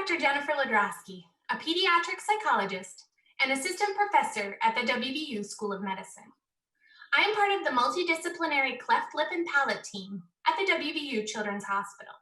Dr. Jennifer Ludrosky, a pediatric psychologist and assistant professor at the WVU School of Medicine. I am part of the multidisciplinary cleft lip and palate team at the WVU Children's Hospital.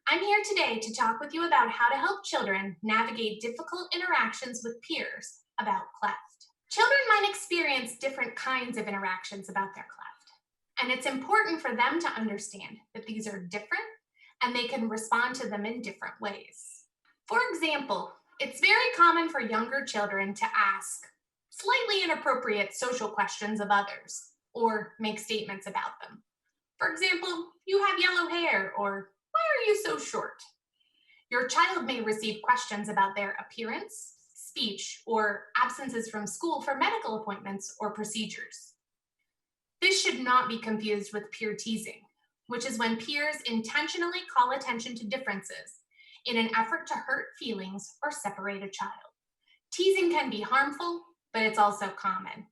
I'm here today to talk with you about how to help children navigate difficult interactions with peers about cleft. Children might experience different kinds of interactions about their cleft, and it's important for them to understand that these are different and they can respond to them in different ways. For example, it's very common for younger children to ask slightly inappropriate social questions of others or make statements about them. For example, you have yellow hair, or why are you so short? Your child may receive questions about their appearance, speech, or absences from school for medical appointments or procedures. This should not be confused with peer teasing, which is when peers intentionally call attention to differences in an effort to hurt feelings or separate a child. Teasing can be harmful, but it's also common.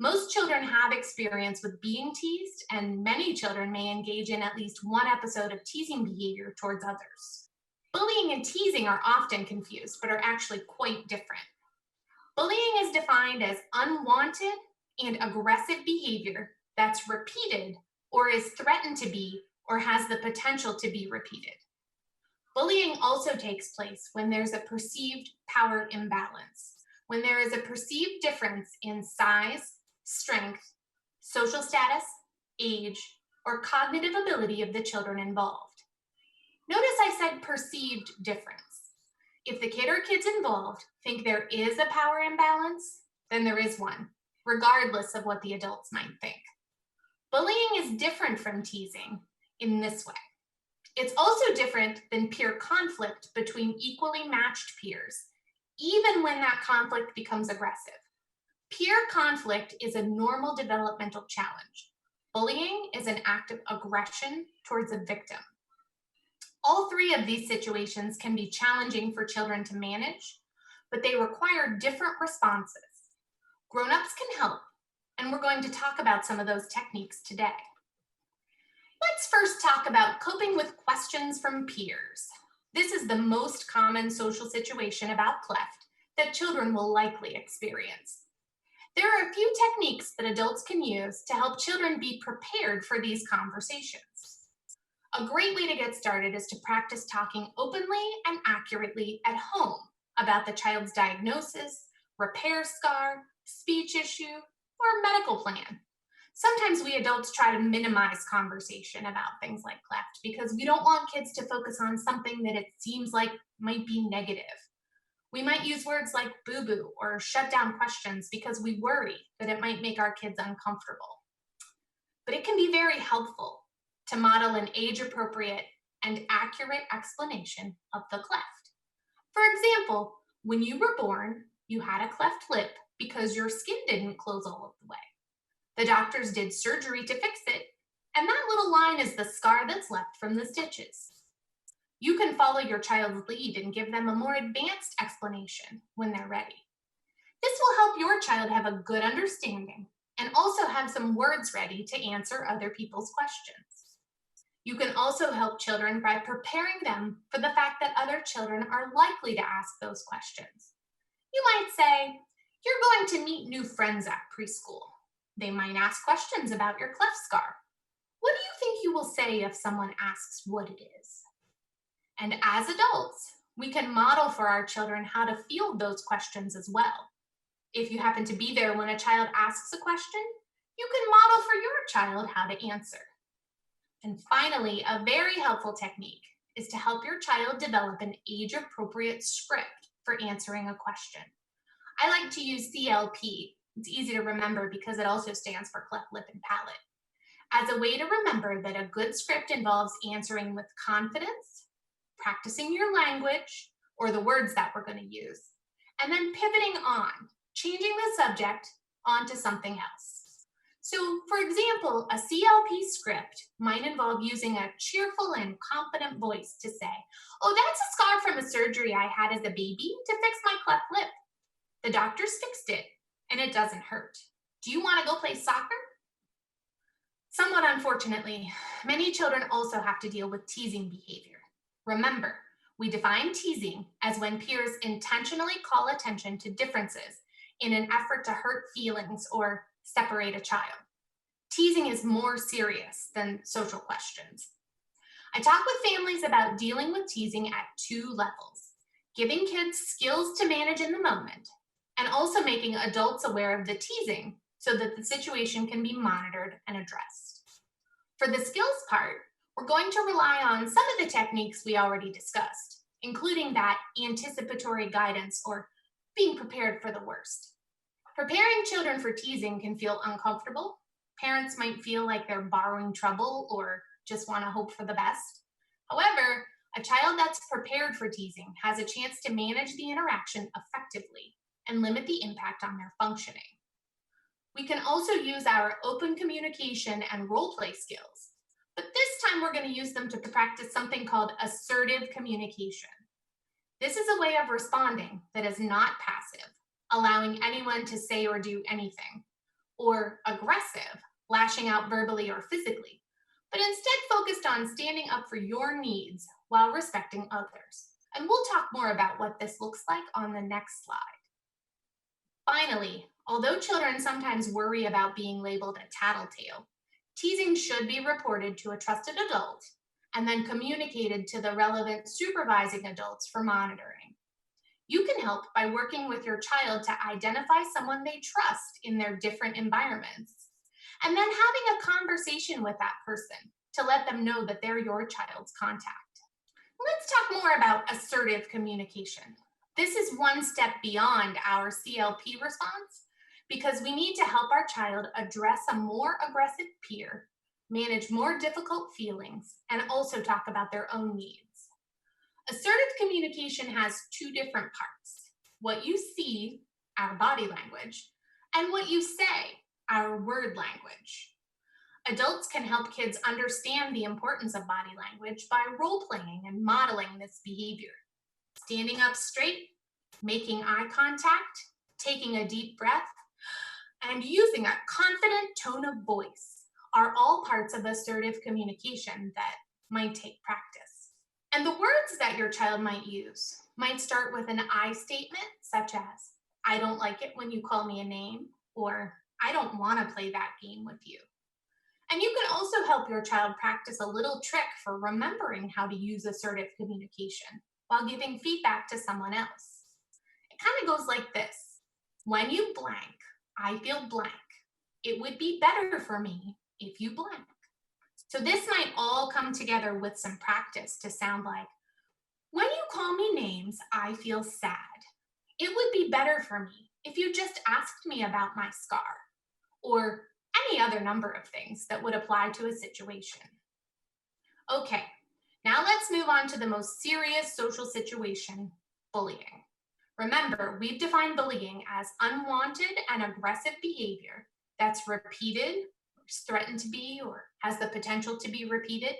Most children have experience with being teased, and many children may engage in at least one episode of teasing behavior towards others. Bullying and teasing are often confused, but are actually quite different. Bullying is defined as unwanted and aggressive behavior that's repeated or is threatened to be or has the potential to be repeated. Bullying also takes place when there's a perceived power imbalance, when there is a perceived difference in size, strength, social status, age, or cognitive ability of the children involved. Notice I said perceived difference. If the kid or kids involved think there is a power imbalance, then there is one, regardless of what the adults might think. Bullying is different from teasing in this way. It's also different than peer conflict between equally matched peers, even when that conflict becomes aggressive. Peer conflict is a normal developmental challenge. Bullying is an act of aggression towards a victim. All three of these situations can be challenging for children to manage, but they require different responses. Grown-ups can help, and we're going to talk about some of those techniques today. Let's first talk about coping with questions from peers. This is the most common social situation about cleft that children will likely experience. There are a few techniques that adults can use to help children be prepared for these conversations. A great way to get started is to practice talking openly and accurately at home about the child's diagnosis, repair scar, speech issue, or medical plan. Sometimes we adults try to minimize conversation about things like cleft because we don't want kids to focus on something that it seems like might be negative. We might use words like boo-boo or shut down questions because we worry that it might make our kids uncomfortable. But it can be very helpful to model an age-appropriate and accurate explanation of the cleft. For example, when you were born, you had a cleft lip because your skin didn't close all of the way. The doctors did surgery to fix it, and that little line is the scar that's left from the stitches. You can follow your child's lead and give them a more advanced explanation when they're ready. This will help your child have a good understanding and also have some words ready to answer other people's questions. You can also help children by preparing them for the fact that other children are likely to ask those questions. You might say, "You're going to meet new friends at preschool. They might ask questions about your cleft scar. What do you think you will say if someone asks what it is?" And as adults, we can model for our children how to field those questions as well. If you happen to be there when a child asks a question, you can model for your child how to answer. And finally, a very helpful technique is to help your child develop an age-appropriate script for answering a question. I like to use CLP. It's easy to remember because it also stands for cleft lip and palate, as a way to remember that a good script involves answering with confidence, practicing your language or the words that we're going to use, and then pivoting on, changing the subject onto something else. So, for example, a CLP script might involve using a cheerful and confident voice to say, "Oh, that's a scar from a surgery I had as a baby to fix my cleft lip. The doctors fixed it, and it doesn't hurt. Do you want to go play soccer?" Somewhat unfortunately, many children also have to deal with teasing behavior. Remember, We define teasing as when peers intentionally call attention to differences in an effort to hurt feelings or separate a child. Teasing is more serious than social questions. I talk with families about dealing with teasing at two levels: giving kids skills to manage in the moment, and also making adults aware of the teasing so that the situation can be monitored and addressed. For the skills part, we're going to rely on some of the techniques we already discussed, including that anticipatory guidance or being prepared for the worst. Preparing children for teasing can feel uncomfortable. Parents might feel like they're borrowing trouble or just want to hope for the best. However, a child that's prepared for teasing has a chance to manage the interaction effectively and limit the impact on their functioning. We can also use our open communication and role play skills, but this time we're going to use them to practice something called assertive communication. This is a way of responding that is not passive, allowing anyone to say or do anything, or aggressive, lashing out verbally or physically, but instead focused on standing up for your needs while respecting others. And we'll talk more about what this looks like on the next slide. Finally, although children sometimes worry about being labeled a tattletale, teasing should be reported to a trusted adult and then communicated to the relevant supervising adults for monitoring. You can help by working with your child to identify someone they trust in their different environments, and then having a conversation with that person to let them know that they're your child's contact. Let's talk more about assertive communication. This is one step beyond our CLP response because we need to help our child address a more aggressive peer, manage more difficult feelings, and also talk about their own needs. Assertive communication has two different parts: what you see, our body language, and what you say, our word language. Adults can help kids understand the importance of body language by role-playing and modeling this behavior. Standing up straight, making eye contact, taking a deep breath, and using a confident tone of voice are all parts of assertive communication that might take practice. And the words that your child might use might start with an I statement, such as, "I don't like it when you call me a name," or "I don't want to play that game with you." And you can also help your child practice a little trick for remembering how to use assertive communication while giving feedback to someone else. It kind of goes like this: "When you blank, I feel blank. It would be better for me if you blank." So this might all come together with some practice to sound like, "When you call me names, I feel sad. It would be better for me if you just asked me about my scar," or any other number of things that would apply to a situation. Okay, now let's move on to the most serious social situation, bullying. Remember, we've defined bullying as unwanted and aggressive behavior that's repeated, or is threatened to be, or has the potential to be repeated.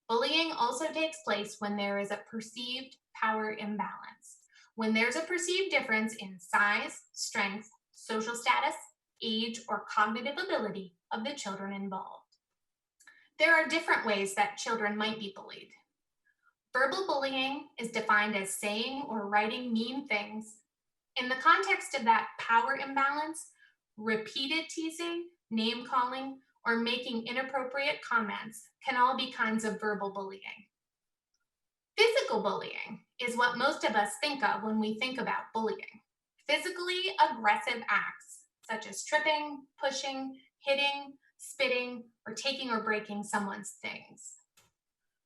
Bullying also takes place when there is a perceived power imbalance, when there's a perceived difference in size, strength, social status, age, or cognitive ability of the children involved. There are different ways that children might be bullied. Verbal bullying is defined as saying or writing mean things. In the context of that power imbalance, repeated teasing, name calling, or making inappropriate comments can all be kinds of verbal bullying. Physical bullying is what most of us think of when we think about bullying. Physically aggressive acts such as tripping, pushing, hitting, spitting, or taking or breaking someone's things.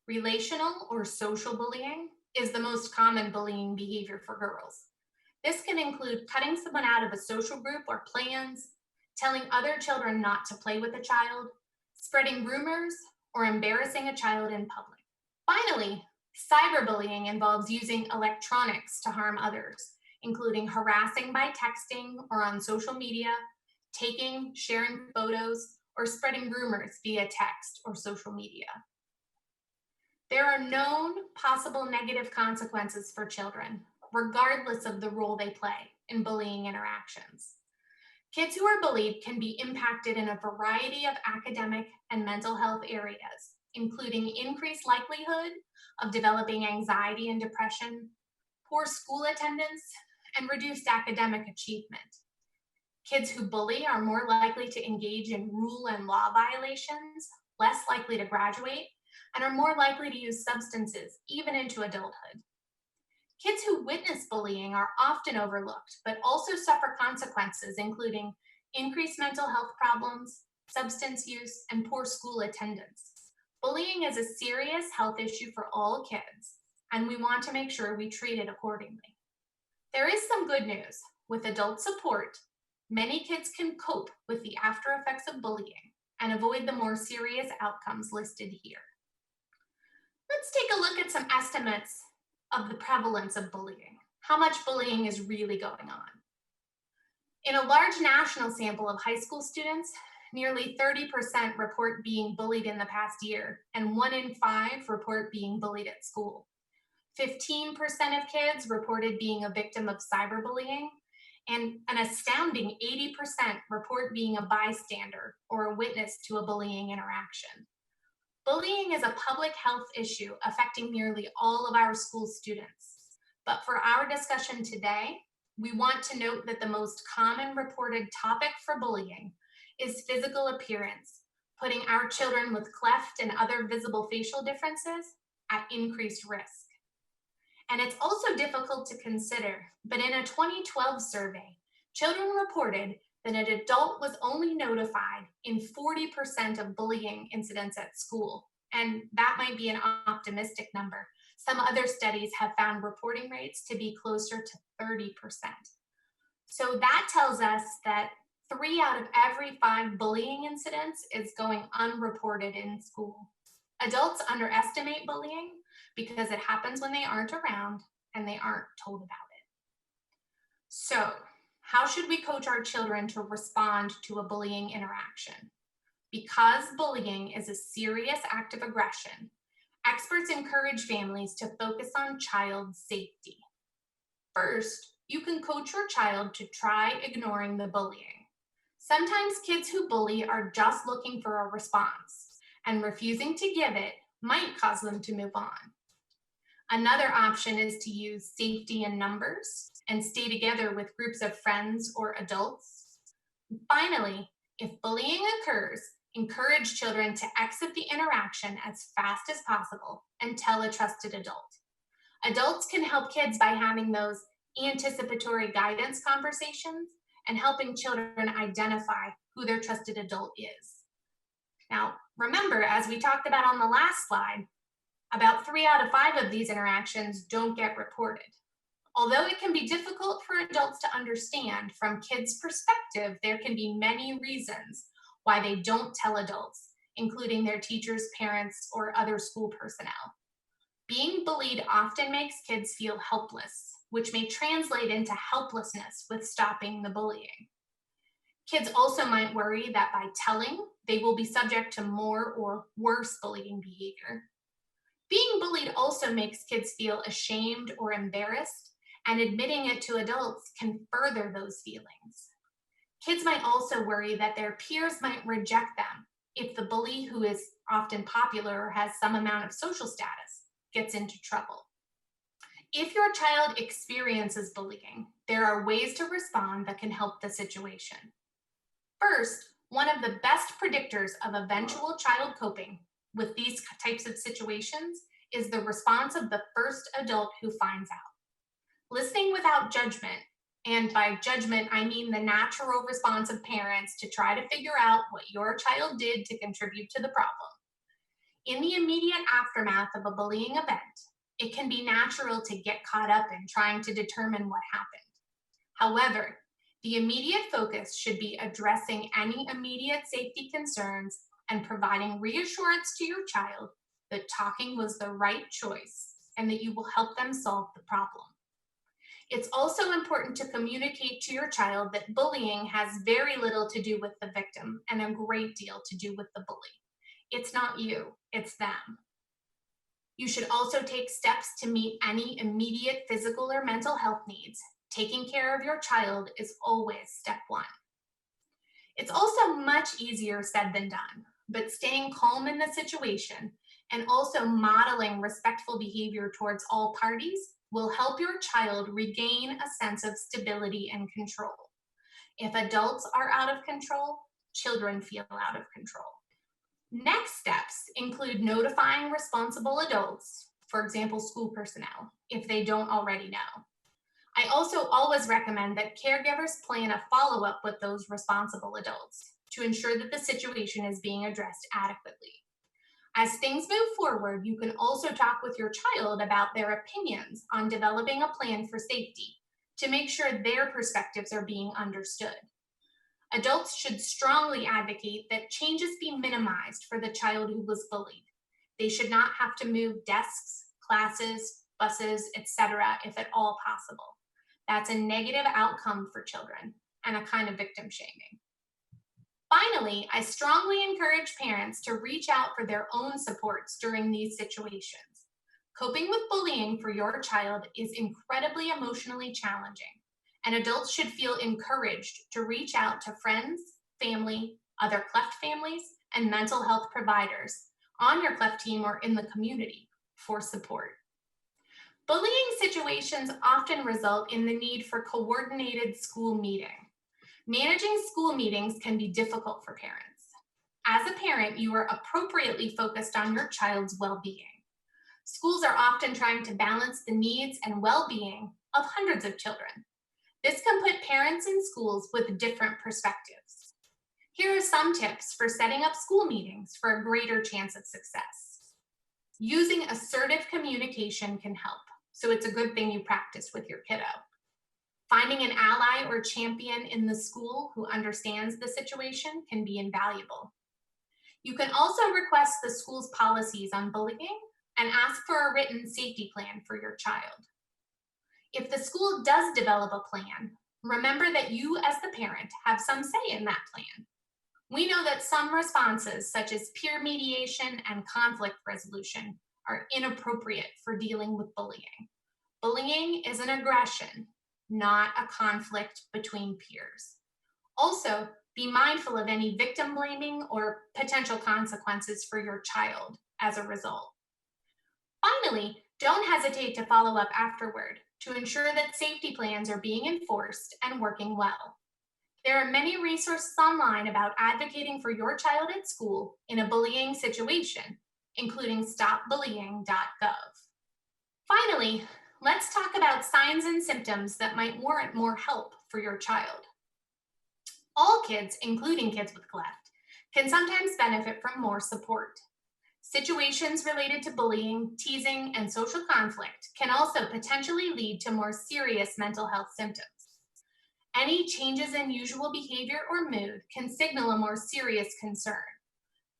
Relational or social bullying is the most common bullying behavior for girls. This can include cutting someone out of a social group or plans, telling other children not to play with a child, spreading rumors, or embarrassing a child in public. Finally, cyberbullying involves using electronics to harm others, including harassing by texting or on social media, taking, sharing photos, or spreading rumors via text or social media. There are known possible negative consequences for children, regardless of the role they play in bullying interactions. Kids who are bullied can be impacted in a variety of academic and mental health areas, including increased likelihood of developing anxiety and depression, poor school attendance, and reduced academic achievement. Kids who bully are more likely to engage in rule and law violations, less likely to graduate, and are more likely to use substances even into adulthood. Kids who witness bullying are often overlooked, but also suffer consequences, including increased mental health problems, substance use, and poor school attendance. Bullying is a serious health issue for all kids, and we want to make sure we treat it accordingly. There is some good news. With adult support, many kids can cope with the after effects of bullying and avoid the more serious outcomes listed here. Let's take a look at some estimates of the prevalence of bullying. How much bullying is really going on? In a large national sample of high school students, nearly 30% report being bullied in the past year, and 1 in 5 report being bullied at school. 15% of kids reported being a victim of cyberbullying, and an astounding 80% report being a bystander or a witness to a bullying interaction. Bullying is a public health issue affecting nearly all of our school students. But for our discussion today, we want to note that the most common reported topic for bullying is physical appearance, putting our children with cleft and other visible facial differences at increased risk. And it's also difficult to consider, but in a 2012 survey, children reported that an adult was only notified in 40% of bullying incidents at school. And that might be an optimistic number. Some other studies have found reporting rates to be closer to 30%. So that tells us that 3 out of every 5 bullying incidents is going unreported in school. Adults underestimate bullying because it happens when they aren't around and they aren't told about it. So, how should we coach our children to respond to a bullying interaction? Because bullying is a serious act of aggression, experts encourage families to focus on child safety. First, you can coach your child to try ignoring the bullying. Sometimes kids who bully are just looking for a response, and refusing to give it might cause them to move on. Another option is to use safety in numbers and stay together with groups of friends or adults. Finally, if bullying occurs, encourage children to exit the interaction as fast as possible and tell a trusted adult. Adults can help kids by having those anticipatory guidance conversations and helping children identify who their trusted adult is. Now, remember, as we talked about on the last slide, about 3 out of 5 of these interactions don't get reported. Although it can be difficult for adults to understand, from kids' perspective, there can be many reasons why they don't tell adults, including their teachers, parents, or other school personnel. Being bullied often makes kids feel helpless, which may translate into helplessness with stopping the bullying. Kids also might worry that by telling, they will be subject to more or worse bullying behavior. Being bullied also makes kids feel ashamed or embarrassed, and admitting it to adults can further those feelings. Kids might also worry that their peers might reject them if the bully, who is often popular or has some amount of social status, gets into trouble. If your child experiences bullying, there are ways to respond that can help the situation. First, one of the best predictors of eventual child coping with these types of situations is the response of the first adult who finds out. Listening without judgment, and by judgment, I mean the natural response of parents to try to figure out what your child did to contribute to the problem. In the immediate aftermath of a bullying event, it can be natural to get caught up in trying to determine what happened. However, the immediate focus should be addressing any immediate safety concerns and providing reassurance to your child that talking was the right choice and that you will help them solve the problem. It's also important to communicate to your child that bullying has very little to do with the victim and a great deal to do with the bully. It's not you, it's them. You should also take steps to meet any immediate physical or mental health needs. Taking care of your child is always step one. It's also much easier said than done, but staying calm in the situation and also modeling respectful behavior towards all parties will help your child regain a sense of stability and control. If adults are out of control, children feel out of control. Next steps include notifying responsible adults, for example, school personnel, if they don't already know. I also always recommend that caregivers plan a follow-up with those responsible adults to ensure that the situation is being addressed adequately. As things move forward, you can also talk with your child about their opinions on developing a plan for safety to make sure their perspectives are being understood. Adults should strongly advocate that changes be minimized for the child who was bullied. They should not have to move desks, classes, buses, etc., if at all possible. That's a negative outcome for children and a kind of victim shaming. Finally, I strongly encourage parents to reach out for their own supports during these situations. Coping with bullying for your child is incredibly emotionally challenging, and adults should feel encouraged to reach out to friends, family, other cleft families, and mental health providers on your cleft team or in the community for support. Bullying situations often result in the need for coordinated school meeting. Managing school meetings can be difficult for parents. As a parent, you are appropriately focused on your child's well-being. Schools are often trying to balance the needs and well-being of hundreds of children. This can put parents in schools with different perspectives. Here are some tips for setting up school meetings for a greater chance of success. Using assertive communication can help, so it's a good thing you practice with your kiddo. Finding an ally or champion in the school who understands the situation can be invaluable. You can also request the school's policies on bullying and ask for a written safety plan for your child. If the school does develop a plan, remember that you as the parent have some say in that plan. We know that some responses, such as peer mediation and conflict resolution, are inappropriate for dealing with bullying. Bullying is an aggression, not a conflict between peers. Also, be mindful of any victim blaming or potential consequences for your child as a result. Finally, don't hesitate to follow up afterward to ensure that safety plans are being enforced and working well. There are many resources online about advocating for your child at school in a bullying situation, including stopbullying.gov. Finally, let's talk about signs and symptoms that might warrant more help for your child. All kids, including kids with cleft, can sometimes benefit from more support. Situations related to bullying, teasing, and social conflict can also potentially lead to more serious mental health symptoms. Any changes in usual behavior or mood can signal a more serious concern.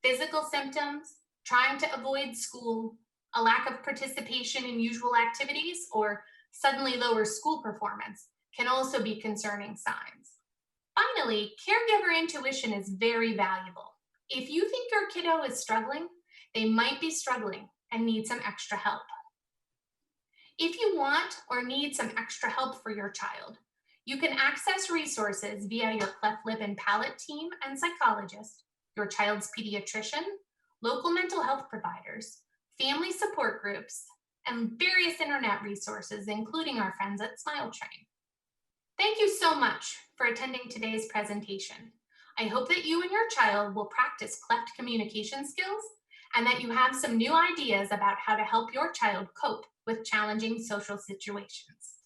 Physical symptoms, trying to avoid school, a lack of participation in usual activities, or suddenly lower school performance can also be concerning signs. Finally, caregiver intuition is very valuable. If you think your kiddo is struggling, they might be struggling and need some extra help. If you want or need some extra help for your child, you can access resources via your cleft lip and palate team and psychologist, your child's pediatrician, local mental health providers, family support groups, and various internet resources, including our friends at SmileTrain. Thank you so much for attending today's presentation. I hope that you and your child will practice cleft communication skills and that you have some new ideas about how to help your child cope with challenging social situations.